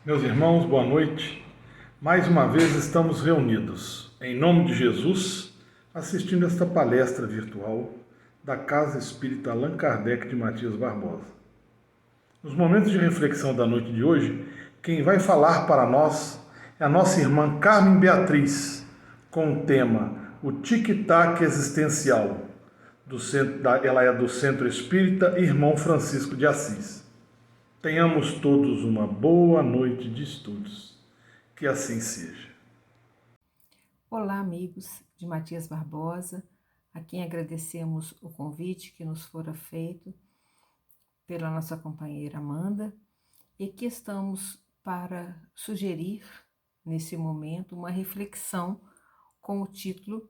Meus irmãos, boa noite. Mais uma vez estamos reunidos, em nome de Jesus, assistindo esta palestra virtual da Casa Espírita Allan Kardec de Matias Barbosa. Nos momentos de reflexão da noite de hoje, quem vai falar para nós é a nossa irmã Carmen Beatriz, com o tema O Tic-Tac Existencial. Ela é do Centro Espírita Irmão Francisco de Assis. Tenhamos todos uma boa noite de estudos. Que assim seja. Olá, amigos de Matias Barbosa, a quem agradecemos o convite que nos fora feito pela nossa companheira Amanda e que estamos para sugerir, nesse momento, uma reflexão com o título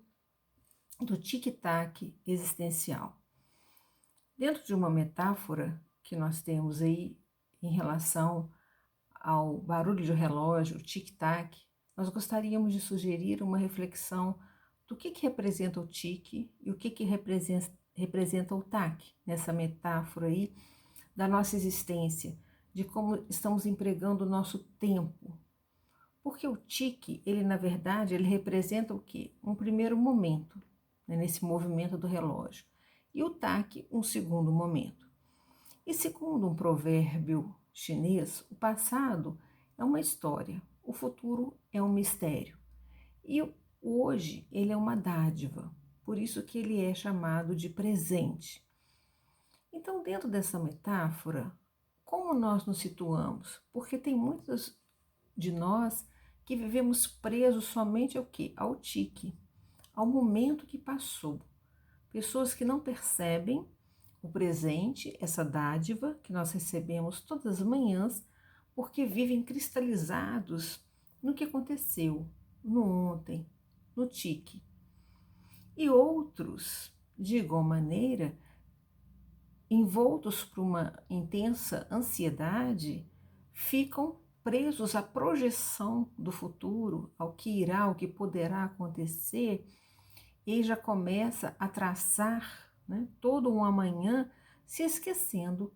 do tic-tac existencial. Dentro de uma metáfora que nós temos aí em relação ao barulho de relógio, o tic-tac, nós gostaríamos de sugerir uma reflexão do que representa o tique e o que representa o tac, nessa metáfora aí da nossa existência, de como estamos empregando o nosso tempo. Porque o tique, ele na verdade, ele representa o quê? Um primeiro momento, né, nesse movimento do relógio. E o tac, um segundo momento. E segundo um provérbio chinês, o passado é uma história, o futuro é um mistério. E o hoje ele é uma dádiva, por isso que ele é chamado de presente. Então, dentro dessa metáfora, como nós nos situamos? Porque tem muitos de nós que vivemos presos somente ao quê? Ao tique, ao momento que passou. Pessoas que não percebem o presente, essa dádiva que nós recebemos todas as manhãs, porque vivem cristalizados no que aconteceu, no ontem, no tique. E outros, de igual maneira, envoltos por uma intensa ansiedade, ficam presos à projeção do futuro, ao que irá, ao que poderá acontecer, e já começa a traçar, né, todo um amanhã, se esquecendo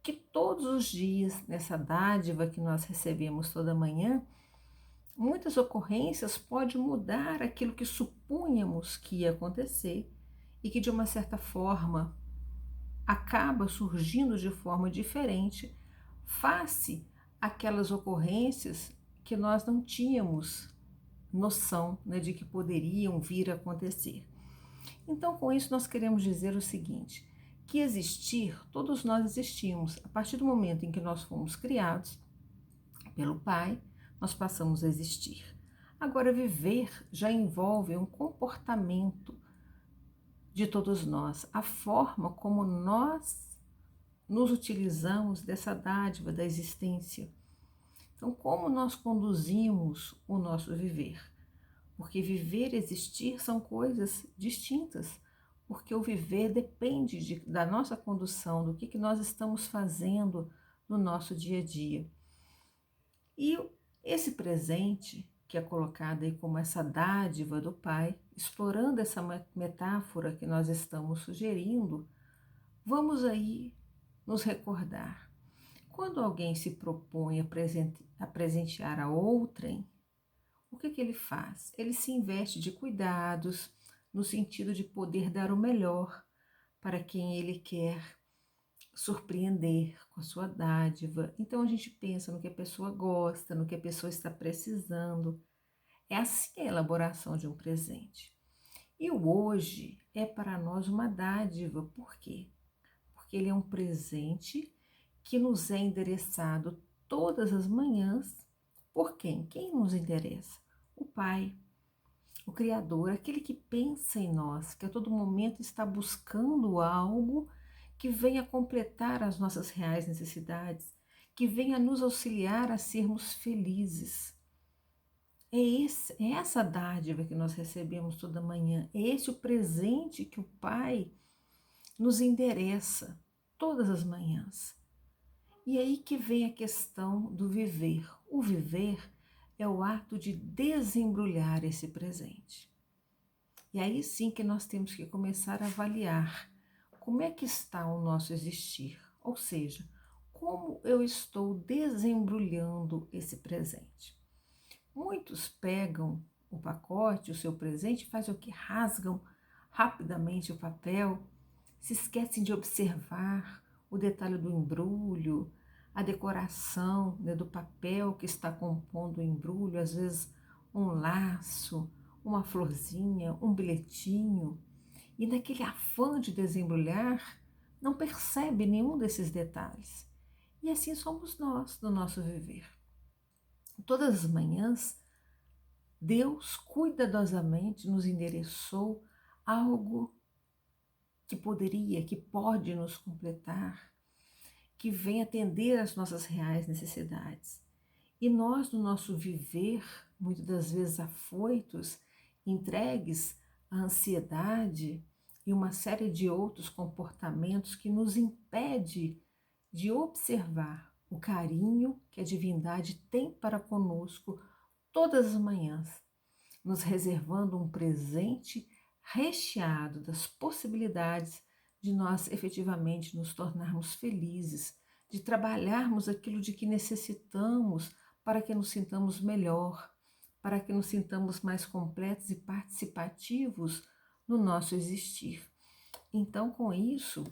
que todos os dias, nessa dádiva que nós recebemos toda manhã, muitas ocorrências podem mudar aquilo que supunhamos que ia acontecer e que, de uma certa forma, acaba surgindo de forma diferente face àquelas ocorrências que nós não tínhamos noção, né, de que poderiam vir a acontecer. Então, com isso, nós queremos dizer o seguinte, que existir, todos nós existimos. A partir do momento em que nós fomos criados pelo Pai, nós passamos a existir. Agora, viver já envolve um comportamento de todos nós, a forma como nós nos utilizamos dessa dádiva da existência. Então, como nós conduzimos o nosso viver? Porque viver e existir são coisas distintas, porque o viver depende da nossa condução, do que nós estamos fazendo no nosso dia a dia. E esse presente, que é colocado aí como essa dádiva do Pai, explorando essa metáfora que nós estamos sugerindo, vamos aí nos recordar. Quando alguém se propõe a presentear a outrem, o que ele faz? Ele se investe de cuidados, no sentido de poder dar o melhor para quem ele quer surpreender com a sua dádiva. Então a gente pensa no que a pessoa gosta, no que a pessoa está precisando. É assim a elaboração de um presente. E o hoje é para nós uma dádiva. Por quê? Porque ele é um presente que nos é endereçado todas as manhãs. Por quem? Quem nos interessa? O Pai, o Criador, aquele que pensa em nós, que a todo momento está buscando algo que venha completar as nossas reais necessidades, que venha nos auxiliar a sermos felizes. É essa dádiva que nós recebemos toda manhã, é esse o presente que o Pai nos endereça todas as manhãs. E aí que vem a questão do viver. O viver é o ato de desembrulhar esse presente. E aí sim que nós temos que começar a avaliar como é que está o nosso existir, ou seja, como eu estou desembrulhando esse presente. Muitos pegam o pacote, o seu presente, e fazem o que? Rasgam rapidamente o papel, se esquecem de observar o detalhe do embrulho, a decoração, né, do papel que está compondo o embrulho, às vezes um laço, uma florzinha, um bilhetinho. E naquele afã de desembrulhar, não percebe nenhum desses detalhes. E assim somos nós no nosso viver. Todas as manhãs, Deus cuidadosamente nos endereçou algo que poderia, que pode nos completar, que vem atender às nossas reais necessidades. E nós, no nosso viver, muitas das vezes afoitos, entregues à ansiedade e uma série de outros comportamentos que nos impede de observar o carinho que a divindade tem para conosco todas as manhãs, nos reservando um presente recheado das possibilidades de nós efetivamente nos tornarmos felizes, de trabalharmos aquilo de que necessitamos para que nos sintamos melhor, para que nos sintamos mais completos e participativos no nosso existir. Então, com isso,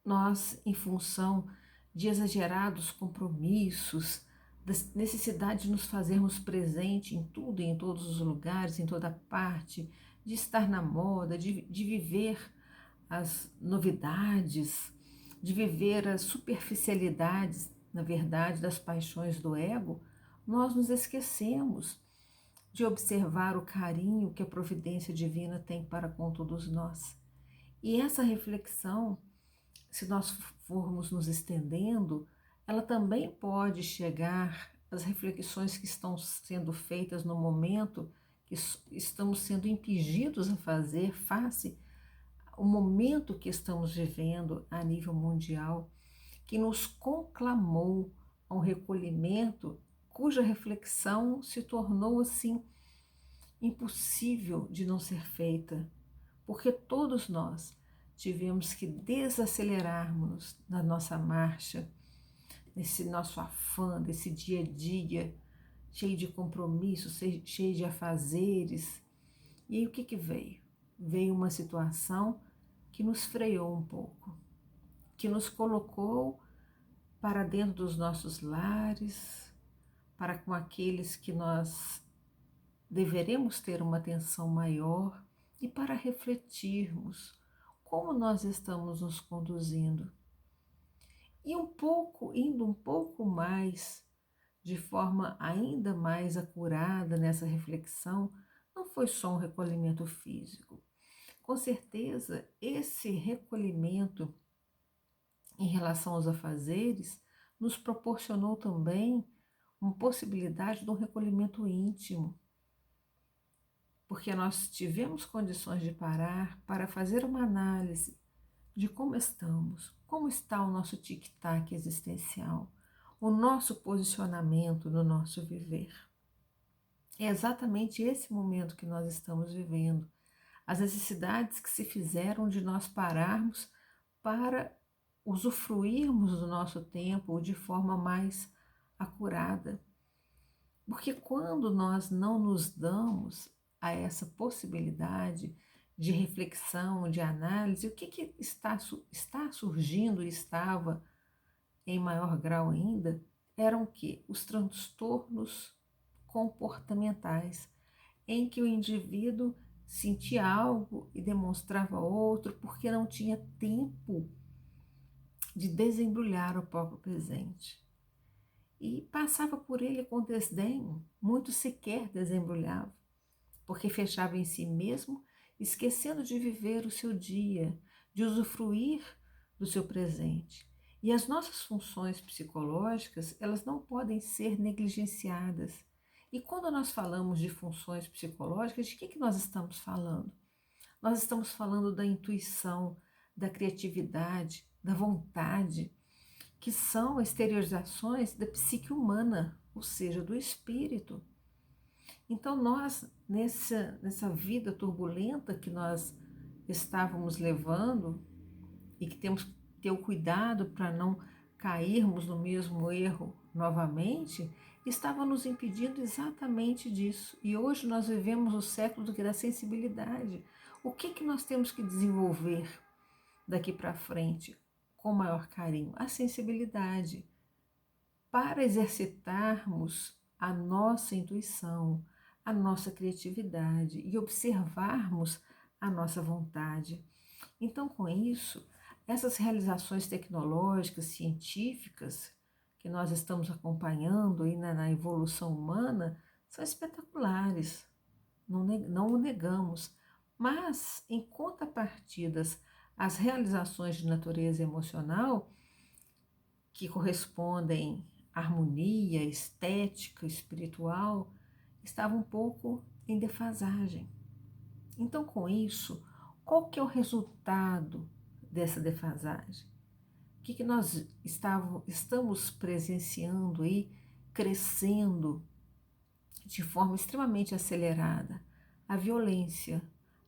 nós, em função de exagerados compromissos, da necessidade de nos fazermos presente em tudo e em todos os lugares, em toda parte, de estar na moda, de viver as novidades, de viver as superficialidades, na verdade, das paixões do ego, nós nos esquecemos de observar o carinho que a providência divina tem para com todos nós. E essa reflexão, se nós formos nos estendendo, ela também pode chegar às reflexões que estão sendo feitas no momento que estamos sendo impedidos a fazer face ao momento que estamos vivendo a nível mundial, que nos conclamou a um recolhimento cuja reflexão se tornou assim impossível de não ser feita, porque todos nós tivemos que desacelerarmos na nossa marcha, nesse nosso afã, desse dia a dia, cheio de compromissos, cheio de afazeres. E aí o que veio? Veio uma situação que nos freou um pouco, que nos colocou para dentro dos nossos lares, para com aqueles que nós deveremos ter uma atenção maior e para refletirmos como nós estamos nos conduzindo. E indo um pouco mais, de forma ainda mais acurada nessa reflexão, não foi só um recolhimento físico. Com certeza, esse recolhimento em relação aos afazeres nos proporcionou também uma possibilidade de um recolhimento íntimo, porque nós tivemos condições de parar para fazer uma análise de como estamos, como está o nosso tic-tac existencial, o nosso posicionamento no nosso viver. É exatamente esse momento que nós estamos vivendo, as necessidades que se fizeram de nós pararmos para usufruirmos do nosso tempo de forma mais acurada. Porque quando nós não nos damos a essa possibilidade de reflexão, de análise, o que está surgindo e estava em maior grau ainda, eram o quê? Os transtornos comportamentais, em que o indivíduo sentia algo e demonstrava outro porque não tinha tempo de desembrulhar o próprio presente. E passava por ele com desdém, muito sequer desembrulhava, porque fechava em si mesmo, esquecendo de viver o seu dia, de usufruir do seu presente. E as nossas funções psicológicas, elas não podem ser negligenciadas. E quando nós falamos de funções psicológicas, de que nós estamos falando? Nós estamos falando da intuição, da criatividade, da vontade, que são exteriorizações da psique humana, ou seja, do espírito. Então nós, nessa vida turbulenta que nós estávamos levando e que temos que ter o cuidado para não cairmos no mesmo erro novamente, estava nos impedindo exatamente disso. E hoje nós vivemos o século da sensibilidade. O que nós temos que desenvolver daqui para frente com maior carinho? A sensibilidade, para exercitarmos a nossa intuição, a nossa criatividade e observarmos a nossa vontade. Então, com isso, essas realizações tecnológicas, científicas, que nós estamos acompanhando aí na evolução humana, são espetaculares, não o negamos. Mas, em contrapartidas, as realizações de natureza emocional, que correspondem à harmonia, estética, espiritual, estavam um pouco em defasagem. Então, com isso, qual que é o resultado dessa defasagem? O que nós estamos presenciando aí, crescendo de forma extremamente acelerada? A violência,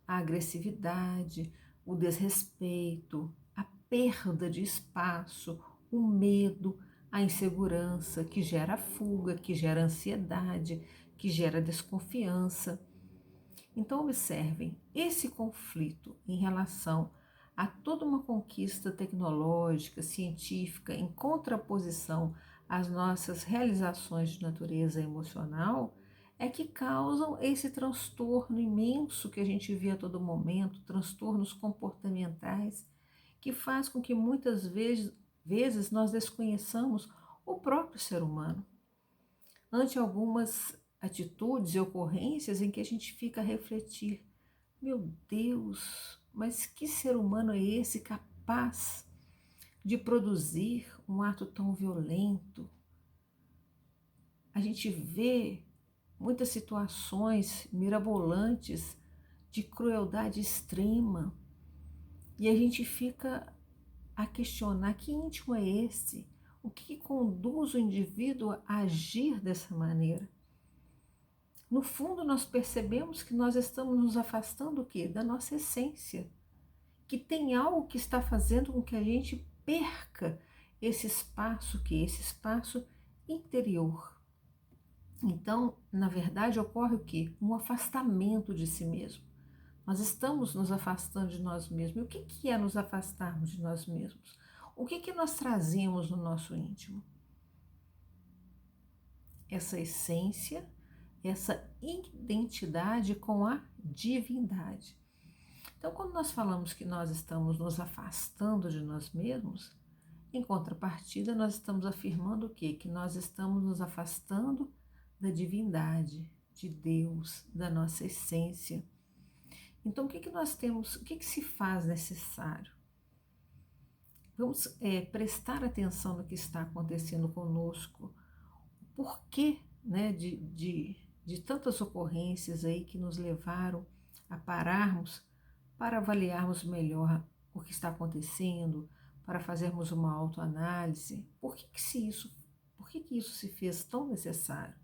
a agressividade, o desrespeito, a perda de espaço, o medo, a insegurança, que gera fuga, que gera ansiedade, que gera desconfiança. Então, observem, esse conflito em relação a toda uma conquista tecnológica, científica, em contraposição às nossas realizações de natureza emocional, é que causam esse transtorno imenso que a gente vê a todo momento, transtornos comportamentais, que faz com que muitas vezes nós desconheçamos o próprio ser humano. Ante algumas atitudes e ocorrências em que a gente fica a refletir: meu Deus, mas que ser humano é esse capaz de produzir um ato tão violento? A gente vê muitas situações mirabolantes de crueldade extrema e a gente fica a questionar: que íntimo é esse? O que conduz o indivíduo a agir dessa maneira? No fundo, nós percebemos que nós estamos nos afastando o quê? Da nossa essência, que tem algo que está fazendo com que a gente perca esse espaço, esse espaço interior. Então, na verdade, ocorre o quê? Um afastamento de si mesmo. Nós estamos nos afastando de nós mesmos. E o que é nos afastarmos de nós mesmos? O que nós trazemos no nosso íntimo? Essa essência, essa identidade com a divindade. Então, quando nós falamos que nós estamos nos afastando de nós mesmos, em contrapartida, nós estamos afirmando o quê? Que nós estamos nos afastando da divindade, de Deus, da nossa essência. Então, o que nós temos, o que se faz necessário? Vamos prestar atenção no que está acontecendo conosco. Por que, né, de tantas ocorrências aí que nos levaram a pararmos para avaliarmos melhor o que está acontecendo, para fazermos uma autoanálise? Por que isso se fez tão necessário?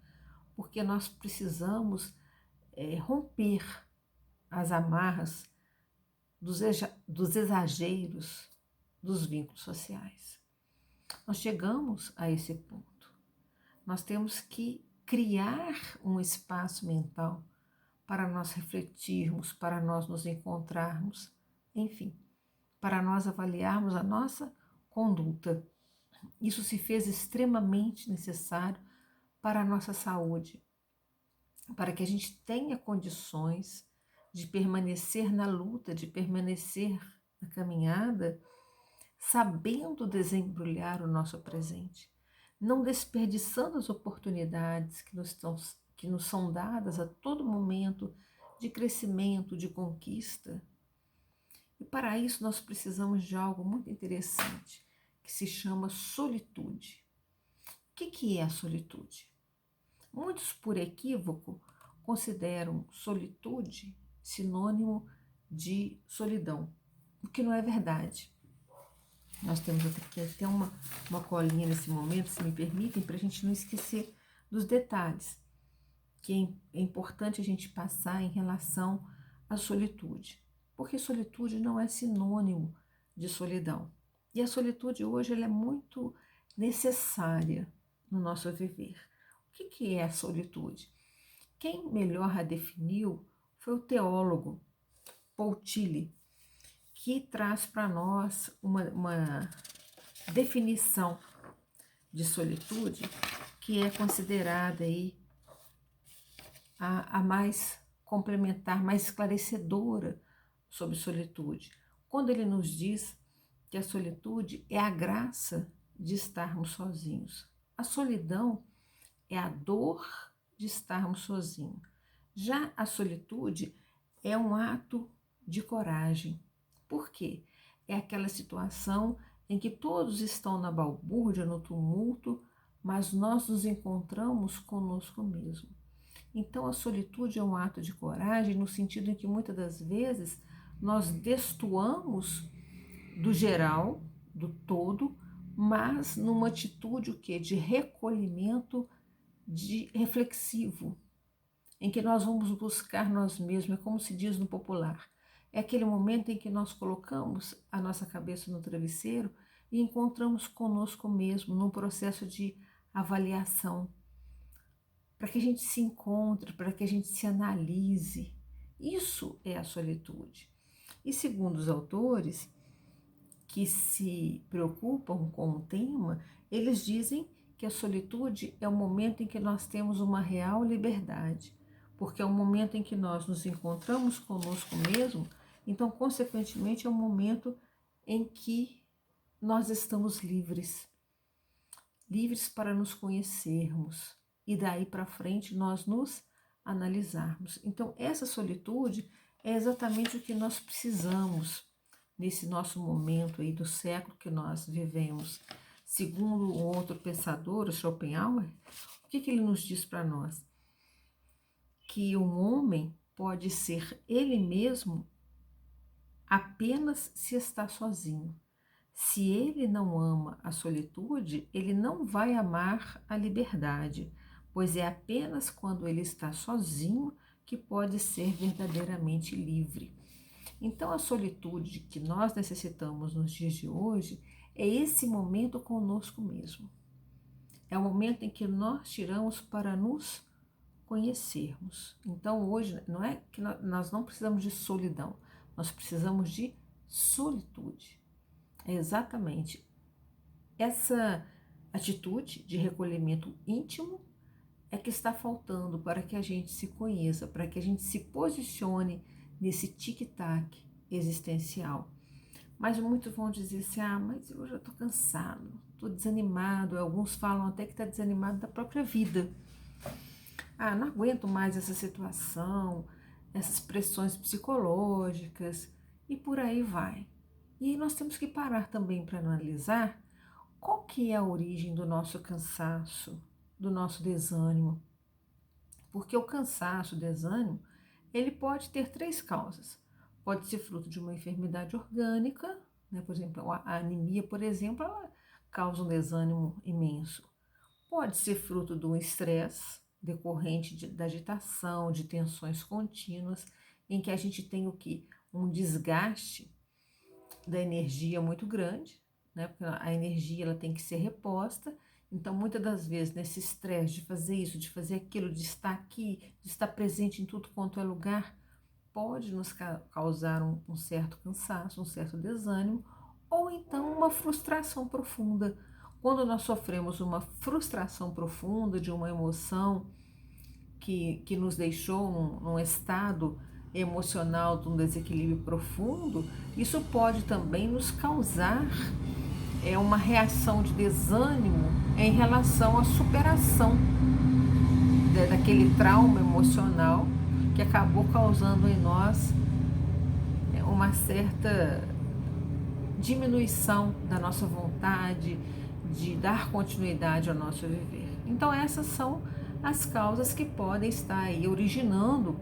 Porque nós precisamos romper as amarras dos exageros dos vínculos sociais. Nós chegamos a esse ponto. Nós temos que criar um espaço mental para nós refletirmos, para nós nos encontrarmos, enfim, para nós avaliarmos a nossa conduta. Isso se fez extremamente necessário para a nossa saúde, para que a gente tenha condições de permanecer na luta, de permanecer na caminhada, sabendo desembrulhar o nosso presente, não desperdiçando as oportunidades que nos são dadas a todo momento de crescimento, de conquista. E para isso nós precisamos de algo muito interessante, que se chama solitude. O que é a solitude? Muitos, por equívoco, consideram solitude sinônimo de solidão, o que não é verdade. Nós temos aqui até uma colinha nesse momento, se me permitem, para a gente não esquecer dos detalhes, que é importante a gente passar em relação à solitude. Porque solitude não é sinônimo de solidão. E a solitude hoje ela é muito necessária no nosso viver. O que é a solitude? Quem melhor a definiu foi o teólogo Paul Tillich, que traz para nós uma definição de solitude que é considerada aí a mais complementar, mais esclarecedora sobre solitude, quando ele nos diz que a solitude é a graça de estarmos sozinhos. A solidão é a dor de estarmos sozinhos. Já a solitude é um ato de coragem. Por quê? É aquela situação em que todos estão na balbúrdia, no tumulto, mas nós nos encontramos conosco mesmo. Então, a solitude é um ato de coragem no sentido em que muitas das vezes nós destoamos do geral, do todo, mas numa atitude o quê? De recolhimento, de reflexivo, em que nós vamos buscar nós mesmos, é como se diz no popular. É aquele momento em que nós colocamos a nossa cabeça no travesseiro e encontramos conosco mesmo num processo de avaliação, para que a gente se encontre, para que a gente se analise. Isso é a solitude. E segundo os autores que se preocupam com o tema, eles dizem que a solitude é o momento em que nós temos uma real liberdade, porque é o momento em que nós nos encontramos conosco mesmo, então, consequentemente, é o momento em que nós estamos livres, livres para nos conhecermos e daí para frente nós nos analisarmos. Então, essa solitude é exatamente o que nós precisamos nesse nosso momento aí do século que nós vivemos. Segundo um outro pensador, Schopenhauer, o que ele nos diz para nós? Que um homem pode ser ele mesmo apenas se está sozinho. Se ele não ama a solitude, ele não vai amar a liberdade, pois é apenas quando ele está sozinho que pode ser verdadeiramente livre. Então, a solitude que nós necessitamos nos dias de hoje é esse momento conosco mesmo. É o momento em que nós tiramos para nos conhecermos. Então, hoje, não é que nós não precisamos de solidão, nós precisamos de solitude. É exatamente essa atitude de recolhimento íntimo é que está faltando para que a gente se conheça, para que a gente se posicione nesse tic-tac existencial. Mas muitos vão dizer assim, mas eu já estou cansado, estou desanimado. Alguns falam até que está desanimado da própria vida. Não aguento mais essa situação, essas pressões psicológicas e por aí vai. E aí nós temos que parar também para analisar qual que é a origem do nosso cansaço, do nosso desânimo. Porque o cansaço, o desânimo, ele pode ter 3 causas. Pode ser fruto de uma enfermidade orgânica, né? Por exemplo, a anemia, por exemplo, ela causa um desânimo imenso. Pode ser fruto de um estresse decorrente da agitação, de tensões contínuas, em que a gente tem o quê? Um desgaste da energia muito grande, né? Porque a energia ela tem que ser reposta. Então, muitas das vezes, nesse estresse de fazer isso, de fazer aquilo, de estar aqui, de estar presente em tudo quanto é lugar, pode nos causar um certo cansaço, um certo desânimo, ou então uma frustração profunda. Quando nós sofremos uma frustração profunda de uma emoção que nos deixou num estado emocional de um desequilíbrio profundo, isso pode também nos causar uma reação de desânimo em relação à superação daquele trauma emocional que acabou causando em nós uma certa diminuição da nossa vontade de dar continuidade ao nosso viver. Então essas são as causas que podem estar aí originando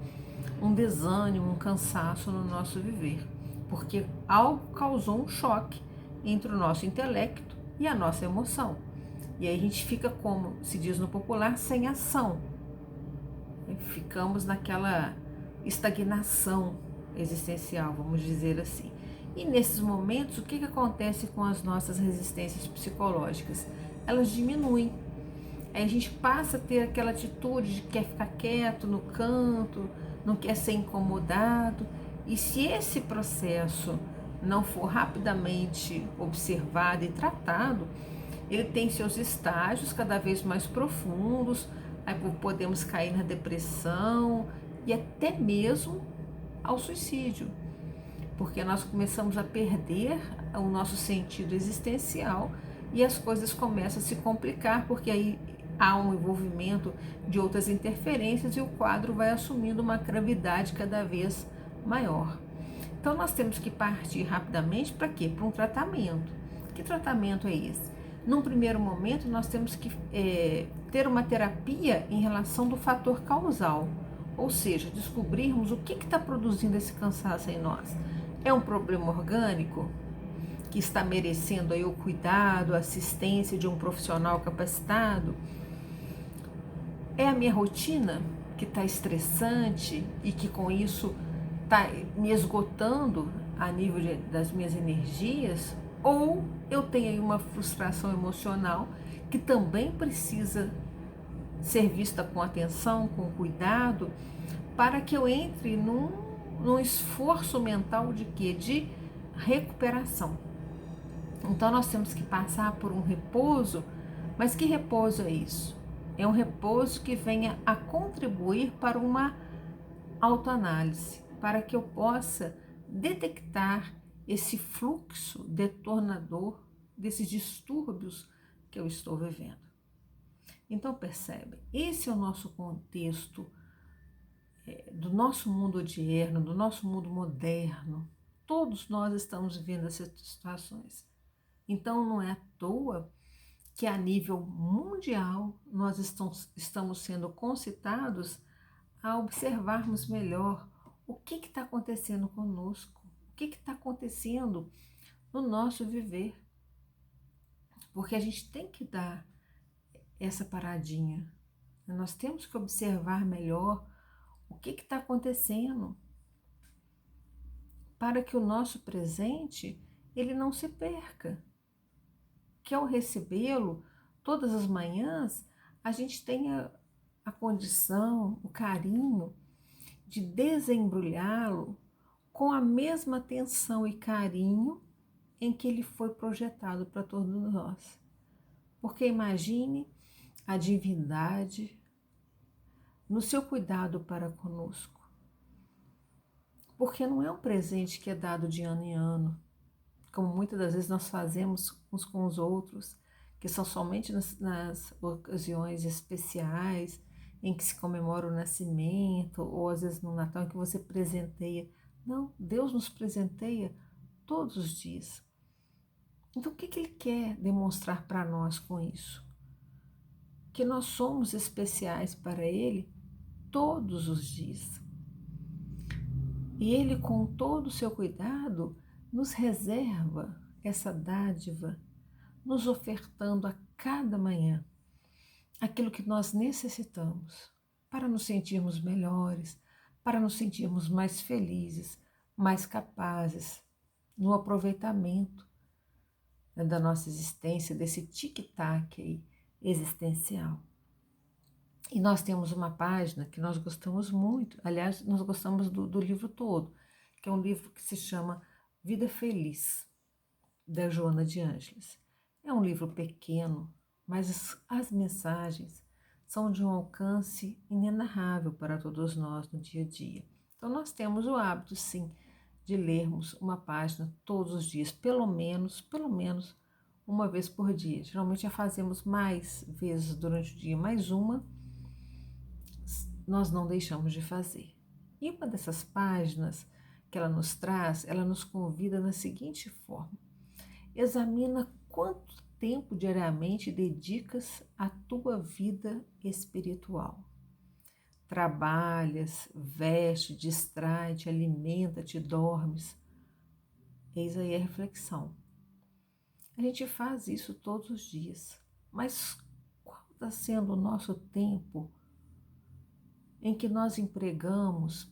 um desânimo, um cansaço no nosso viver, porque algo causou um choque entre o nosso intelecto e a nossa emoção. E aí a gente fica, como se diz no popular, sem ação. Ficamos naquela estagnação existencial, vamos dizer assim. E nesses momentos, o que acontece com as nossas resistências psicológicas? elas diminuem. Aí a gente passa a ter aquela atitude de quer ficar quieto no canto, não quer ser incomodado. E se esse processo não for rapidamente observado e tratado, ele tem seus estágios cada vez mais profundos, aí podemos cair na depressão e até mesmo ao suicídio, porque nós começamos a perder o nosso sentido existencial e as coisas começam a se complicar, porque aí há um envolvimento de outras interferências e o quadro vai assumindo uma gravidade cada vez maior. Então nós temos que partir rapidamente para quê? Para um tratamento. Que tratamento é esse? Num primeiro momento nós temos que ter uma terapia em relação do fator causal, ou seja, descobrirmos o que está produzindo esse cansaço em nós. É um problema orgânico que está merecendo aí o cuidado, a assistência de um profissional capacitado? É a minha rotina que está estressante e que com isso está me esgotando a nível das minhas energias? Ou eu tenho aí uma frustração emocional que também precisa ser vista com atenção, com cuidado, para que eu entre num esforço mental de quê? De recuperação. Então nós temos que passar por um repouso, mas que repouso é isso? É um repouso que venha a contribuir para uma autoanálise, para que eu possa detectar esse fluxo detonador desses distúrbios que eu estou vivendo. Então percebe, esse é o nosso contexto do nosso mundo odierno, do nosso mundo moderno. Todos nós estamos vivendo essas situações. Então não é à toa que a nível mundial nós estamos sendo concitados a observarmos melhor o que está acontecendo conosco, o que está acontecendo no nosso viver. Porque a gente tem que dar essa paradinha. Nós temos que observar melhor o que está acontecendo para que o nosso presente ele não se perca. Que ao recebê-lo todas as manhãs, a gente tenha a condição, o carinho de desembrulhá-lo com a mesma atenção e carinho em que ele foi projetado para todos nós. Porque imagine a divindade no seu cuidado para conosco. Porque não é um presente que é dado de ano em ano, como muitas das vezes nós fazemos uns com os outros, que são somente nas ocasiões especiais, em que se comemora o nascimento, ou às vezes no Natal, em que você presenteia. Não, Deus nos presenteia todos os dias. Então o que Ele quer demonstrar para nós com isso? Que nós somos especiais para Ele todos os dias. E Ele, com todo o seu cuidado, nos reserva essa dádiva, nos ofertando a cada manhã aquilo que nós necessitamos para nos sentirmos melhores, para nos sentirmos mais felizes, mais capazes no aproveitamento da nossa existência, desse tic-tac aí existencial. E nós temos uma página que nós gostamos muito, aliás, nós gostamos do livro todo, que é um livro que se chama Vida Feliz, da Joana de Ângeles. É um livro pequeno, mas as mensagens são de um alcance inenarrável para todos nós no dia a dia. Então nós temos o hábito, sim, de lermos uma página todos os dias, pelo menos uma vez por dia. Geralmente já fazemos mais vezes durante o dia, mais uma nós não deixamos de fazer. E uma dessas páginas que ela nos traz, ela nos convida na seguinte forma: examina quanto tempo diariamente dedicas à tua vida espiritual. Trabalhas, veste, distrai-te, alimenta-te, dormes. Eis aí a reflexão. A gente faz isso todos os dias, mas qual está sendo o nosso tempo em que nós empregamos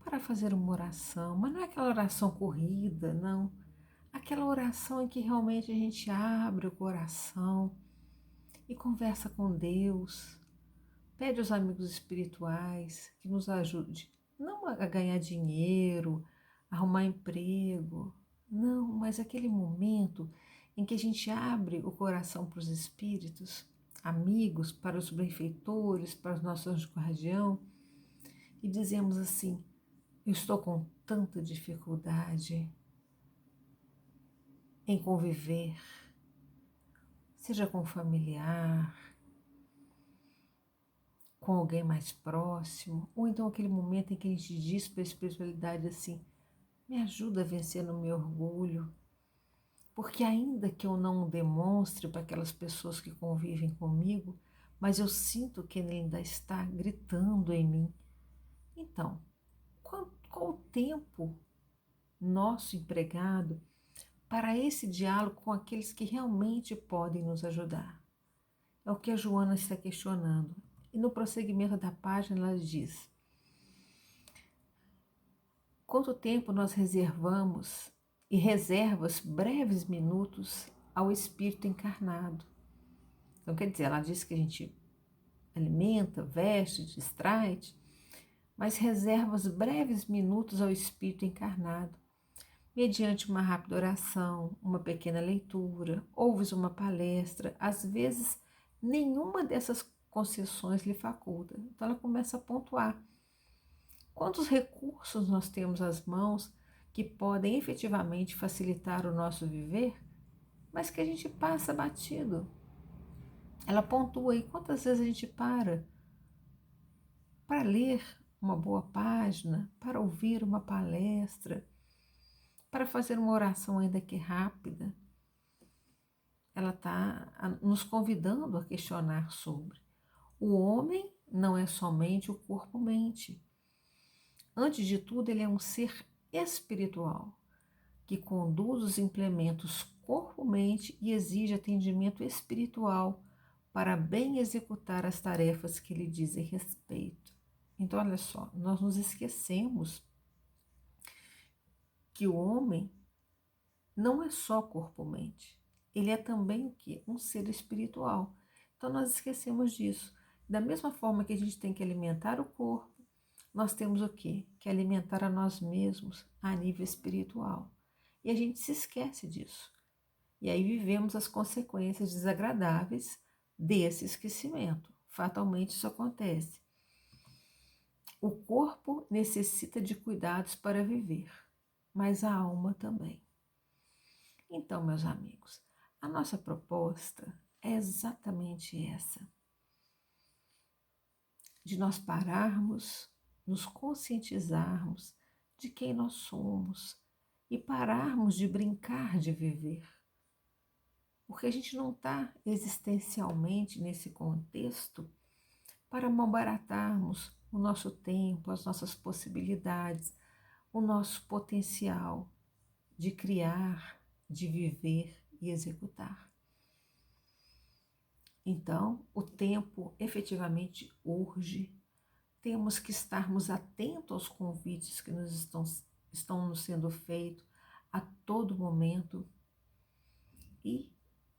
para fazer uma oração? Mas não é aquela oração corrida, não. Aquela oração em que realmente a gente abre o coração, e conversa com Deus. Pede aos amigos espirituais que nos ajude, não a ganhar dinheiro, arrumar emprego, não, mas aquele momento em que a gente abre o coração para os espíritos, amigos, para os benfeitores, para os nossos anjos guardião, e dizemos assim: eu estou com tanta dificuldade em conviver, seja com um familiar, com alguém mais próximo, ou então aquele momento em que a gente diz para a espiritualidade assim: me ajuda a vencer no meu orgulho, porque ainda que eu não demonstre para aquelas pessoas que convivem comigo, mas eu sinto que ele ainda está gritando em mim. Então, qual o tempo nosso empregado para esse diálogo com aqueles que realmente podem nos ajudar? É o que a Joana está questionando. E no prosseguimento da página ela diz: quanto tempo nós reservamos e reservas breves minutos ao espírito encarnado? Então, quer dizer, ela diz que a gente alimenta, veste, distrai, mas reserva os breves minutos ao espírito encarnado, mediante uma rápida oração, uma pequena leitura, ouves uma palestra, às vezes nenhuma dessas concessões lhe faculta. Então ela começa a pontuar quantos recursos nós temos às mãos que podem efetivamente facilitar o nosso viver, mas que a gente passa batido. Ela pontua aí quantas vezes a gente para ler uma boa página, para ouvir uma palestra, para fazer uma oração ainda que rápida. Ela está nos convidando a questionar sobre. O homem não é somente o corpo-mente. Antes de tudo, ele é um ser espiritual, que conduz os implementos corpo-mente e exige atendimento espiritual para bem executar as tarefas que lhe dizem respeito. Então, olha só, nós nos esquecemos que o homem não é só corpo-mente, ele é também o quê? Um ser espiritual. Então, nós esquecemos disso. Da mesma forma que a gente tem que alimentar o corpo, nós temos o quê? Que alimentar a nós mesmos a nível espiritual. E a gente se esquece disso. E aí vivemos as consequências desagradáveis desse esquecimento. Fatalmente isso acontece. O corpo necessita de cuidados para viver, mas a alma também. Então, meus amigos, a nossa proposta é exatamente essa: de nós pararmos, nos conscientizarmos de quem nós somos e pararmos de brincar de viver. Porque a gente não está existencialmente nesse contexto para malbaratarmos o nosso tempo, as nossas possibilidades, o nosso potencial de criar, de viver e executar. Então, o tempo efetivamente urge. Temos que estarmos atentos aos convites que estão nos sendo feitos a todo momento e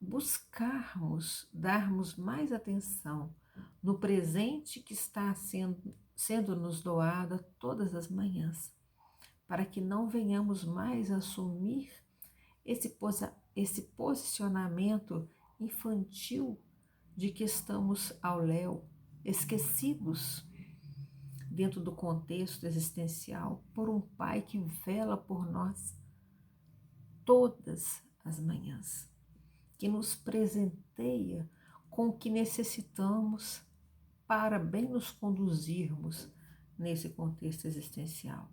buscarmos, darmos mais atenção no presente que está sendo nos doado todas as manhãs, para que não venhamos mais assumir esse posicionamento infantil de que estamos ao léu, esquecidos dentro do contexto existencial por um Pai que vela por nós todas as manhãs, que nos presenteia com o que necessitamos para bem nos conduzirmos nesse contexto existencial.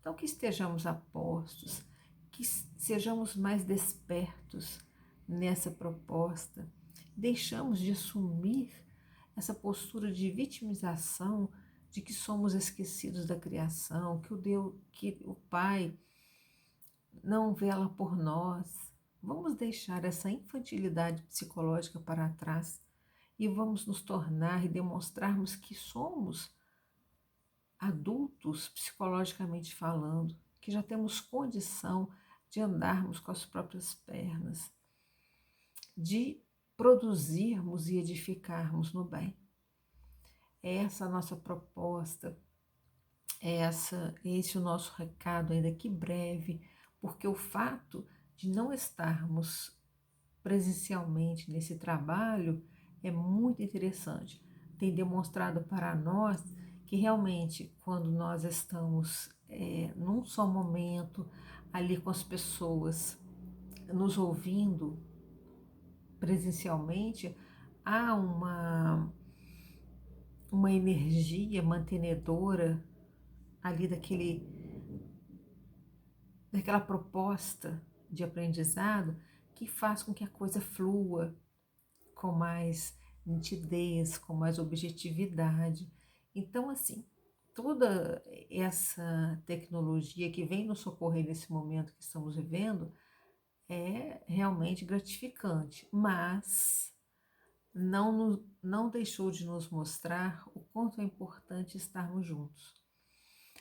Então, que estejamos apostos, que sejamos mais despertos nessa proposta, deixamos de assumir essa postura de vitimização, de que somos esquecidos da criação, que o Pai não vela por nós. Vamos deixar essa infantilidade psicológica para trás e vamos nos tornar e demonstrarmos que somos adultos psicologicamente falando, que já temos condição de andarmos com as próprias pernas, de produzirmos e edificarmos no bem. Essa é a nossa proposta, esse é o nosso recado, ainda que breve, porque o fato de não estarmos presencialmente nesse trabalho é muito interessante. Tem demonstrado para nós que realmente quando nós estamos num só momento, ali com as pessoas, nos ouvindo presencialmente, há uma energia mantenedora ali daquela proposta de aprendizado que faz com que a coisa flua com mais nitidez, com mais objetividade. Então, assim, toda essa tecnologia que vem nos socorrer nesse momento que estamos vivendo é realmente gratificante, mas não deixou de nos mostrar o quanto é importante estarmos juntos.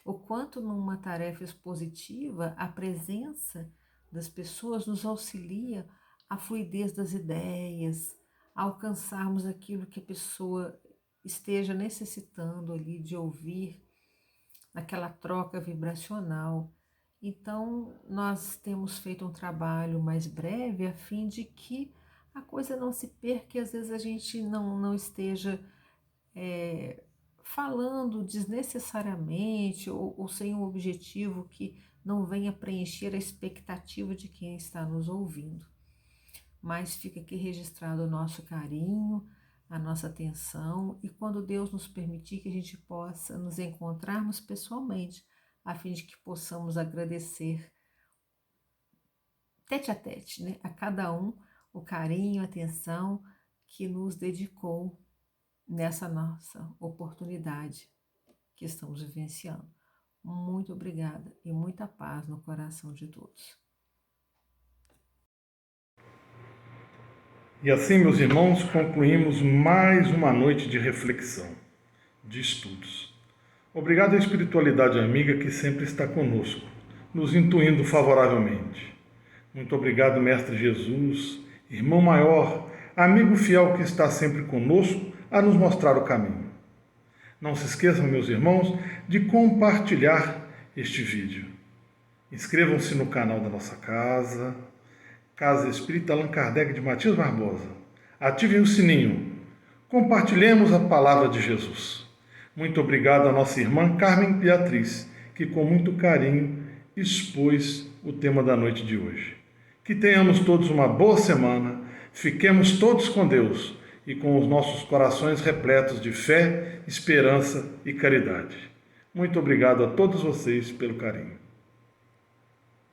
O quanto numa tarefa expositiva a presença das pessoas nos auxilia à fluidez das ideias, a alcançarmos aquilo que a pessoa esteja necessitando ali de ouvir, naquela troca vibracional. Então, nós temos feito um trabalho mais breve a fim de que a coisa não se perca e às vezes a gente não esteja falando desnecessariamente ou sem um objetivo que não venha preencher a expectativa de quem está nos ouvindo. Mas fica aqui registrado o nosso carinho, a nossa atenção, e quando Deus nos permitir que a gente possa nos encontrarmos pessoalmente, a fim de que possamos agradecer tete a tete, né, a cada um o carinho, a atenção que nos dedicou nessa nossa oportunidade que estamos vivenciando. Muito obrigada e muita paz no coração de todos. E assim, meus irmãos, concluímos mais uma noite de reflexão, de estudos. Obrigado à espiritualidade amiga que sempre está conosco, nos intuindo favoravelmente. Muito obrigado, Mestre Jesus, irmão maior, amigo fiel que está sempre conosco a nos mostrar o caminho. Não se esqueçam, meus irmãos, de compartilhar este vídeo. Inscrevam-se no canal da nossa casa, Casa Espírita Allan Kardec de Matias Barbosa. Ativem o sininho. Compartilhemos a palavra de Jesus. Muito obrigado à nossa irmã Carmen Beatriz, que com muito carinho expôs o tema da noite de hoje. Que tenhamos todos uma boa semana, fiquemos todos com Deus e com os nossos corações repletos de fé, esperança e caridade. Muito obrigado a todos vocês pelo carinho.